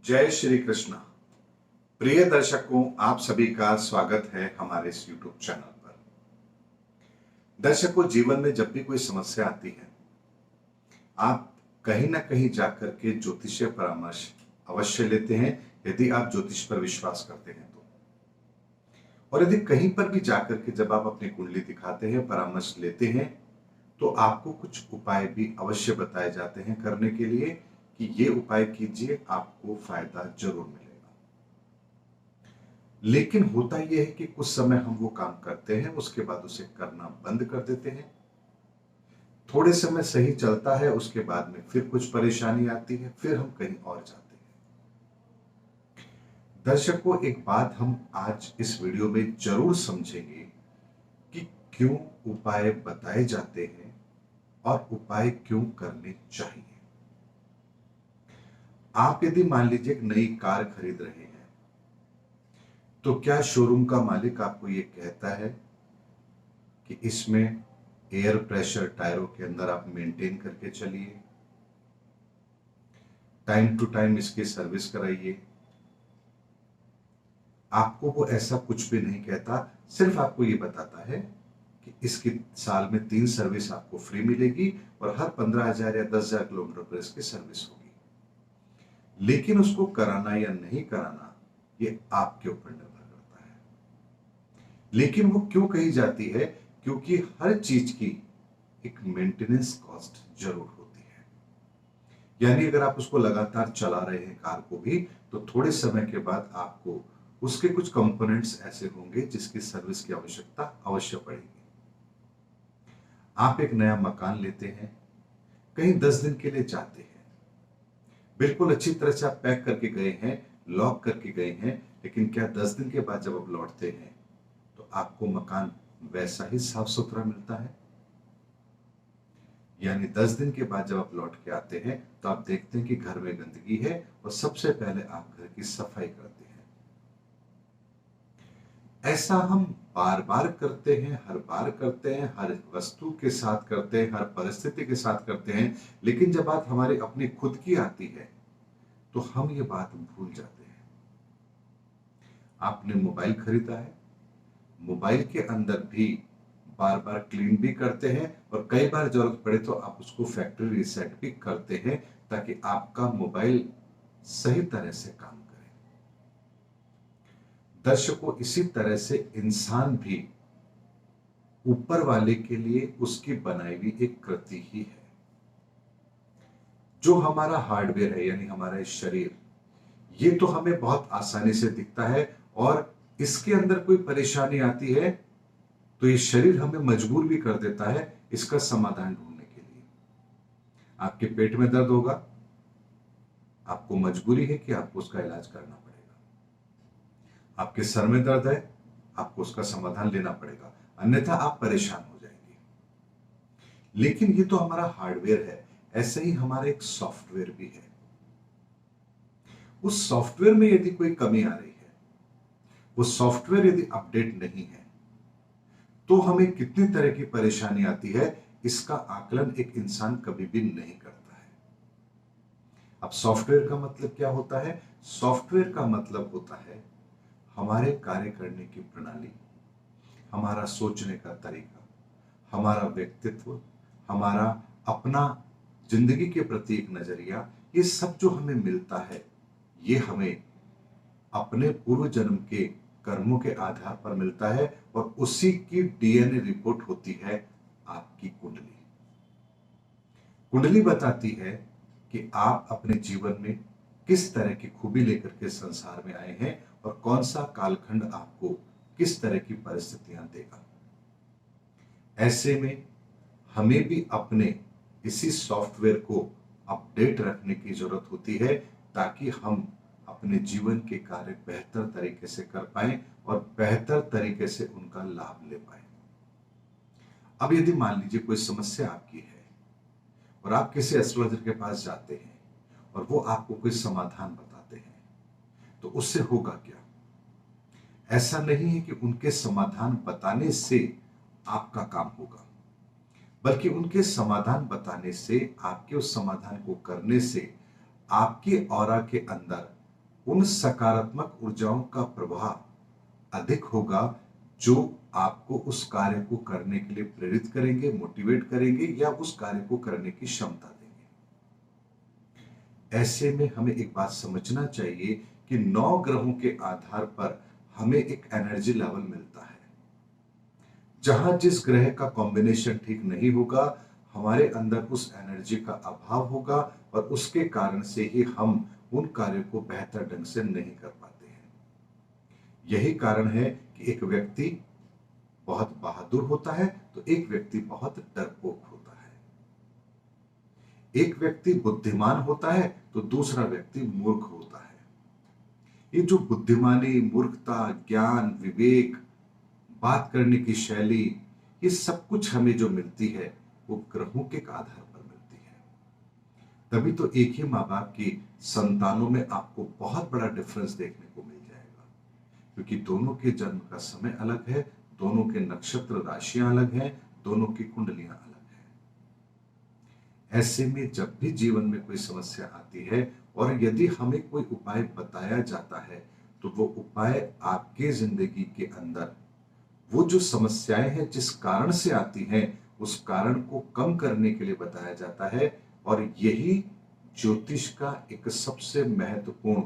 जय श्री कृष्ण। प्रिय दर्शकों, आप सभी का स्वागत है हमारे इस YouTube चैनल पर। दर्शकों, जीवन में जब भी कोई समस्या आती है, आप कहीं ना कहीं जाकर के ज्योतिषीय परामर्श अवश्य लेते हैं, यदि आप ज्योतिष पर विश्वास करते हैं तो। और यदि कहीं पर भी जाकर के जब आप अपनी कुंडली दिखाते हैं, परामर्श लेते हैं, तो आपको कुछ उपाय भी अवश्य बताए जाते हैं करने के लिए कि ये उपाय कीजिए, आपको फायदा जरूर मिलेगा। लेकिन होता यह है कि कुछ समय हम वो काम करते हैं, उसके बाद उसे करना बंद कर देते हैं। थोड़े समय सही चलता है, उसके बाद में फिर कुछ परेशानी आती है, फिर हम कहीं और जाते हैं। दर्शकों, एक बात हम आज इस वीडियो में जरूर समझेंगे कि क्यों उपाय बताए जाते हैं और उपाय क्यों करने चाहिए। आप यदि मान लीजिए एक नई कार खरीद रहे हैं, तो क्या शोरूम का मालिक आपको ये कहता है कि इसमें एयर प्रेशर टायरों के अंदर आप मेंटेन करके चलिए, टाइम टू टाइम इसकी सर्विस कराइए? आपको वो ऐसा कुछ भी नहीं कहता, सिर्फ आपको ये बताता है कि इसकी साल में 3 सर्विस आपको फ्री मिलेगी और हर 15,000 या 10,000 किलोमीटर पर इसकी सर्विस होगी। लेकिन उसको कराना या नहीं कराना, ये आपके ऊपर निर्भर करता है। लेकिन वो क्यों कही जाती है? क्योंकि हर चीज की एक मेंटेनेंस कॉस्ट जरूर होती है। यानी अगर आप उसको लगातार चला रहे हैं कार को भी, तो थोड़े समय के बाद आपको उसके कुछ कंपोनेंट्स ऐसे होंगे जिसकी सर्विस की आवश्यकता अवश्य पड़ेगी। आप एक नया मकान लेते हैं, कहीं 10 दिन के लिए जाते हैं, बिल्कुल अच्छी तरह से आप पैक करके गए हैं, लॉक करके गए हैं, लेकिन क्या 10 दिन के बाद जब आप लौटते हैं तो आपको मकान वैसा ही साफ सुथरा मिलता है? यानी 10 दिन के बाद जब आप लौट के आते हैं तो आप देखते हैं कि घर में गंदगी है और सबसे पहले आप घर की सफाई करते हैं। ऐसा हम बार बार करते हैं, हर बार करते हैं, हर वस्तु के साथ करते हैं, हर परिस्थिति के साथ करते हैं। लेकिन जब बात हमारी अपनी खुद की आती है तो हम ये बात भूल जाते हैं। आपने मोबाइल खरीदा है, मोबाइल के अंदर भी बार बार क्लीन भी करते हैं और कई बार जरूरत पड़े तो आप उसको फैक्ट्री रीसेट भी करते हैं, ताकि आपका मोबाइल सही तरह से काम करे। दर्शकों, इसी तरह से इंसान भी ऊपर वाले के लिए उसकी बनाई हुई एक कृति ही है। जो हमारा हार्डवेयर है, यानी हमारा शरीर, ये तो हमें बहुत आसानी से दिखता है और इसके अंदर कोई परेशानी आती है तो ये शरीर हमें मजबूर भी कर देता है इसका समाधान ढूंढने के लिए। आपके पेट में दर्द होगा, आपको मजबूरी है कि आपको उसका इलाज करना पड़ेगा। आपके सर में दर्द है, आपको उसका समाधान लेना पड़ेगा, अन्यथा आप परेशान हो जाएंगे। लेकिन ये तो हमारा हार्डवेयर है, ऐसे ही हमारा एक सॉफ्टवेयर भी है। उस सॉफ्टवेयर में यदि कोई कमी आ रही है, वो सॉफ्टवेयर यदि अपडेट नहीं है, तो हमें कितनी तरह की परेशानी आती है, इसका आकलन एक इंसान कभी भी नहीं करता है। अब सॉफ्टवेयर का मतलब क्या होता है? सॉफ्टवेयर का मतलब होता है हमारे कार्य करने की प्रणाली, हमारा सोचने का तरीका, हमारा व्यक्तित्व, हमारा अपना जिंदगी के प्रति एक नजरिया, ये सब जो हमें मिलता है, ये हमें अपने पूर्व जन्म के कर्मों के आधार पर मिलता है और उसी की डीएनए रिपोर्ट होती है आपकी कुंडली। कुंडली बताती है कि आप अपने जीवन में किस तरह की खूबी लेकर के संसार में आए हैं और कौन सा कालखंड आपको किस तरह की परिस्थितियां देगा। ऐसे में हमें भी अपने इसी सॉफ्टवेयर को अपडेट रखने की जरूरत होती है, ताकि हम अपने जीवन के कार्य बेहतर तरीके से कर पाएं और बेहतर तरीके से उनका लाभ ले पाएं। अब यदि मान लीजिए कोई समस्या आपकी है और आप किसी एस्ट्रोलॉजर के पास जाते हैं और वो आपको कोई समाधान बताते हैं, तो उससे होगा क्या? ऐसा नहीं है कि उनके समाधान बताने से आपका काम होगा, बल्कि उनके समाधान बताने से, आपके उस समाधान को करने से आपके ऑरा के अंदर उन सकारात्मक ऊर्जाओं का प्रवाह अधिक होगा जो आपको उस कार्य को करने के लिए प्रेरित करेंगे, मोटिवेट करेंगे या उस कार्य को करने की क्षमता देंगे। ऐसे में हमें एक बात समझना चाहिए कि 9 ग्रहों के आधार पर हमें एक एनर्जी लेवल मिलता है। जहां जिस ग्रह का कॉम्बिनेशन ठीक नहीं होगा, हमारे अंदर उस एनर्जी का अभाव होगा और उसके कारण से ही हम उन कार्यों को बेहतर ढंग से नहीं कर पाते हैं। यही कारण है कि एक व्यक्ति बहुत बहादुर होता है तो एक व्यक्ति बहुत डरपोक होता है। एक व्यक्ति बुद्धिमान होता है तो दूसरा व्यक्ति मूर्ख होता है। ये जो बुद्धिमानी, मूर्खता, ज्ञान, विवेक, बात करने की शैली, ये सब कुछ हमें जो मिलती है वो ग्रहों के आधार पर मिलती है। तभी तो एक ही माँ बाप की संतानों में आपको बहुत बड़ा डिफरेंस देखने को मिल जाएगा, क्योंकि दोनों के जन्म का समय अलग है, दोनों के नक्षत्र राशियां अलग हैं, दोनों की कुंडलियां अलग हैं। ऐसे में जब भी जीवन में कोई समस्या आती है और यदि हमें कोई उपाय बताया जाता है तो वो उपाय आपके जिंदगी के अंदर वो जो समस्याएं हैं जिस कारण से आती हैं उस कारण को कम करने के लिए बताया जाता है। और यही ज्योतिष का एक सबसे महत्वपूर्ण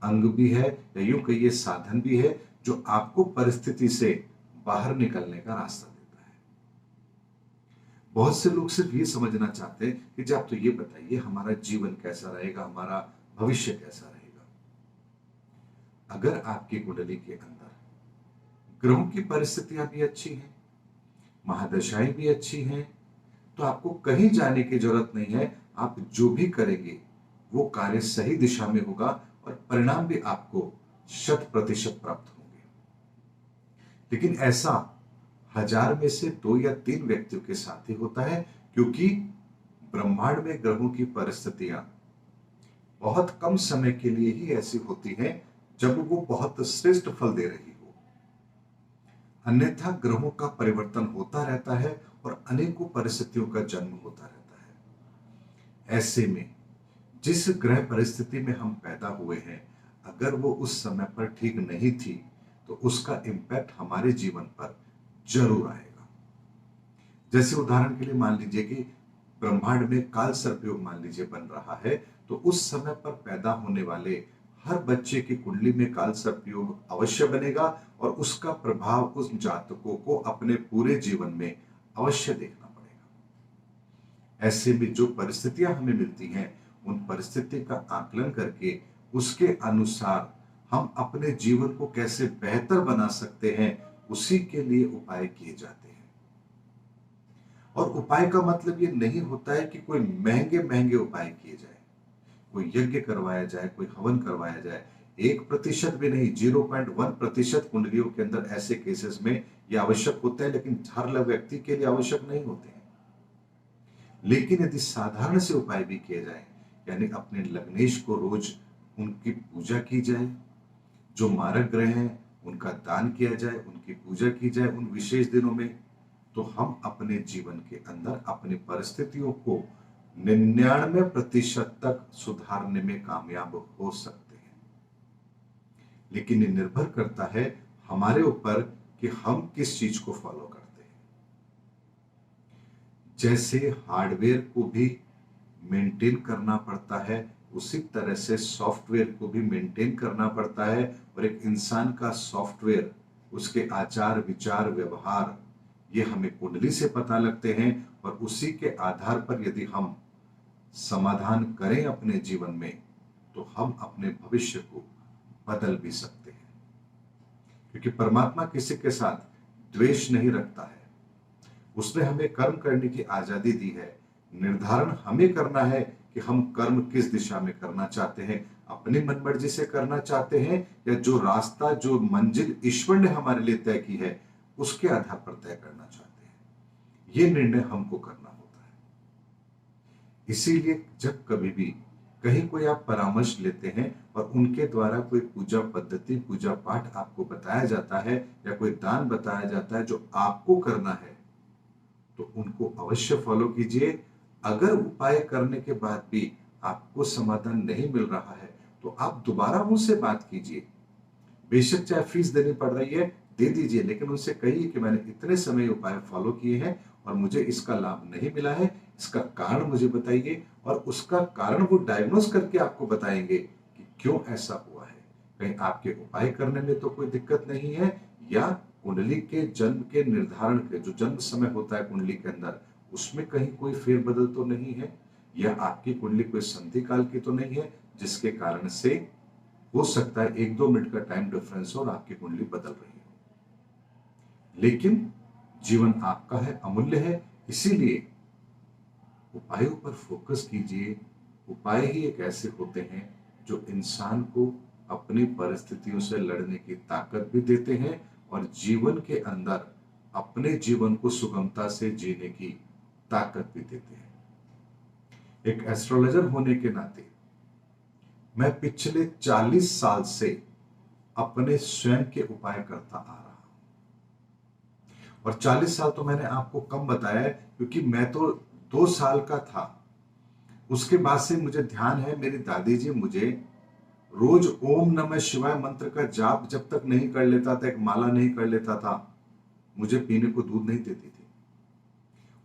अंग भी है या यूं कहिए साधन भी है, जो आपको परिस्थिति से बाहर निकलने का रास्ता देता है। बहुत से लोग सिर्फ ये समझना चाहते हैं कि जी आप तो ये बताइए हमारा जीवन कैसा रहेगा, हमारा भविष्य कैसा रहेगा। अगर आपकी कुंडली के अंदर ग्रहों की परिस्थितियां भी अच्छी हैं, महादशाएं भी अच्छी हैं, तो आपको कहीं जाने की जरूरत नहीं है। आप जो भी करेंगे वो कार्य सही दिशा में होगा और परिणाम भी आपको 100% प्राप्त होंगे। लेकिन ऐसा 1000 में से 2 या 3 व्यक्तियों के साथ ही होता है, क्योंकि ब्रह्मांड में ग्रहों की परिस्थितियां बहुत कम समय के लिए ही ऐसी होती हैं जब वो बहुत श्रेष्ठ फल दे रही हो। अन्यथा ग्रहों का परिवर्तन होता रहता है और अनेकों परिस्थितियों का जन्म होता रहता है। ऐसे में जिस ग्रह परिस्थिति में हम पैदा हुए हैं, अगर वो उस समय पर ठीक नहीं थी तो उसका इम्पैक्ट हमारे जीवन पर जरूर आएगा। जैसे उदाहरण के लिए मान लीजिए कि ब्रह्मांड में काल सर्पयोग मान लीजिए बन रहा है, तो उस समय पर पैदा होने वाले हर बच्चे की कुंडली में काल सर्पयोग अवश्य बनेगा और उसका प्रभाव उस जातकों को अपने पूरे जीवन में अवश्य देखना पड़ेगा। ऐसे में जो परिस्थितियां हमें मिलती हैं उन परिस्थिति का आकलन करके उसके अनुसार हम अपने जीवन को कैसे बेहतर बना सकते हैं, उसी के लिए उपाय किए जाते हैं। और उपाय का मतलब ये नहीं होता है कि कोई महंगे महंगे उपाय किए जाए, कोई यज्ञ करवाया जाए, कोई हवन करवाया जाए। 1% भी नहीं, 0.1% कुंडलियों के अंदर ऐसे केसेस में यह आवश्यक होता है, लेकिन हर व्यक्ति के लिए आवश्यक नहीं होते हैं। लेकिन यदि साधारण से उपाय भी किए जाए, यानी अपने लग्नेश को रोज उनकी पूजा की जाए, जो मारक ग्रह हैं उनका दान किया जाए, उनकी पूजा की जाए उन विशेष दिनों में, तो हम अपने जीवन के अंदर अपनी परिस्थितियों को 99% तक सुधारने में कामयाब हो सकते हैं। लेकिन ये निर्भर करता है हमारे ऊपर कि हम किस चीज को फॉलो करते हैं। जैसे हार्डवेयर को भी मेंटेन करना पड़ता है, उसी तरह से सॉफ्टवेयर को भी मेंटेन करना पड़ता है। और एक इंसान का सॉफ्टवेयर, उसके आचार विचार व्यवहार, ये हमें कुंडली से पता लगते हैं और उसी के आधार पर यदि हम समाधान करें अपने जीवन में तो हम अपने भविष्य को बदल भी सकते हैं। क्योंकि परमात्मा किसी के साथ द्वेष नहीं रखता है, उसने हमें कर्म करने की आजादी दी है। निर्धारण हमें करना है कि हम कर्म किस दिशा में करना चाहते हैं, अपनी मनमर्जी से करना चाहते हैं या जो रास्ता, जो मंजिल ईश्वर ने हमारे लिए तय की है उसके आधार पर तय करना चाहते हैं। यह निर्णय हमको करना होता है। इसीलिए जब कभी भी कहीं कोई आप परामर्श लेते हैं और उनके द्वारा कोई पूजा पद्धति, पूजा पाठ आपको बताया जाता है या कोई दान बताया जाता है जो आपको करना है, तो उनको अवश्य फॉलो कीजिए। अगर उपाय करने के बाद भी आपको समाधान नहीं मिल रहा है तो आप दोबारा मुझसे बात कीजिए। बेशक चाहे फीस देनी पड़ रही है, दे दीजिए, लेकिन उनसे कहिए कि मैंने इतने समय उपाय फॉलो किए हैं और मुझे इसका लाभ नहीं मिला है, इसका कारण मुझे बताइए, और उसका कारण वो डायग्नोस करके आपको बताएंगे कि क्यों ऐसा हुआ है। कहीं आपके उपाय करने में तो कोई दिक्कत नहीं है, या कुंडली के जन्म के निर्धारण के जो जन्म समय होता है कुंडली के अंदर, उसमें कहीं कोई फेरबदल तो नहीं है, या आपकी कुंडली कोई संधि काल की तो नहीं है जिसके कारण से हो सकता है 1-2 मिनट का टाइम डिफरेंस हो और आपकी कुंडली बदल रही हो। लेकिन जीवन आपका है, अमूल्य है, इसीलिए उपायों पर फोकस कीजिए। उपाय ही एक ऐसे होते हैं जो इंसान को अपनी परिस्थितियों से लड़ने की ताकत भी देते हैं और जीवन के अंदर अपने जीवन को सुगमता से जीने की ताकत भी देते हैं। एक एस्ट्रोलॉजर होने के नाते मैं पिछले 40 साल से अपने स्वयं के उपाय करता आ रहा हूं, और 40 साल तो मैंने आपको कम बताया है क्योंकि मैं तो 2 साल का था। उसके बाद से मुझे ध्यान है, मेरी दादी जी मुझे रोज ओम नमः शिवाय मंत्र का जाप जब तक नहीं कर लेता था, एक माला नहीं कर लेता था, मुझे पीने को दूध नहीं देती थी।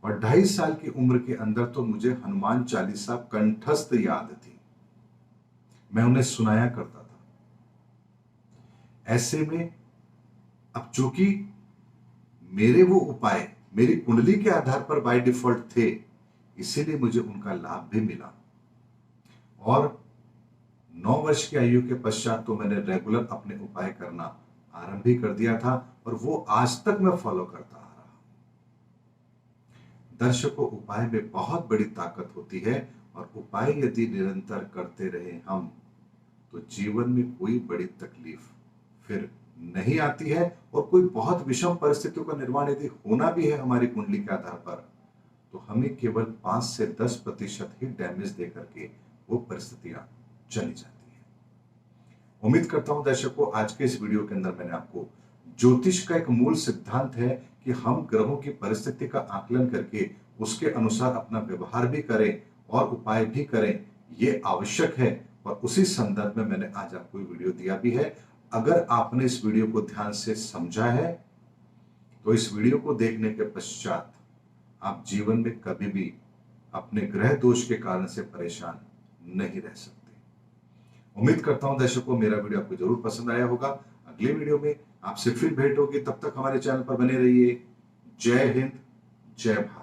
और 2.5 साल की उम्र के अंदर तो मुझे हनुमान चालीसा कंठस्थ याद थी, मैं उन्हें सुनाया करता था। ऐसे में अब चूंकि मेरे वो उपाय मेरी कुंडली के आधार पर बाय डिफॉल्ट थे, इसीलिए मुझे उनका लाभ भी मिला। और 9 वर्ष की आयु के पश्चात तो मैंने रेगुलर अपने उपाय करना आरंभ भी कर दिया था, और वो आज तक मैं फॉलो करता आ रहा हूं। दर्शकों, उपाय में बहुत बड़ी ताकत होती है, और उपाय यदि निरंतर करते रहे हम, तो जीवन में कोई बड़ी तकलीफ फिर नहीं आती है। और कोई बहुत विषम परिस्थितियों का निर्माण यदि होना भी है हमारी कुंडली के आधार पर, तो हमें केवल 5 से 10% ही डैमेज देकर के वो परिस्थितियां चली जाती हैं। उम्मीद करता हूं दर्शकों, आज के इस वीडियो के अंदर मैंने आपको ज्योतिष का एक मूल सिद्धांत है कि हम ग्रहों की परिस्थिति का आकलन करके उसके अनुसार अपना व्यवहार भी करें और उपाय भी करें, ये आवश्यक है। और उसी संदर्भ में मैंने आज आपको वीडियो दिया भी है। अगर आपने इस वीडियो को ध्यान से समझा है, तो इस वीडियो को देखने के पश्चात आप जीवन में कभी भी अपने ग्रह दोष के कारण से परेशान नहीं रह सकते। उम्मीद करता हूं दर्शकों, मेरा वीडियो आपको जरूर पसंद आया होगा। अगले वीडियो में आपसे फिर भेंट होगी, तब तक हमारे चैनल पर बने रहिए। जय हिंद, जय भारत।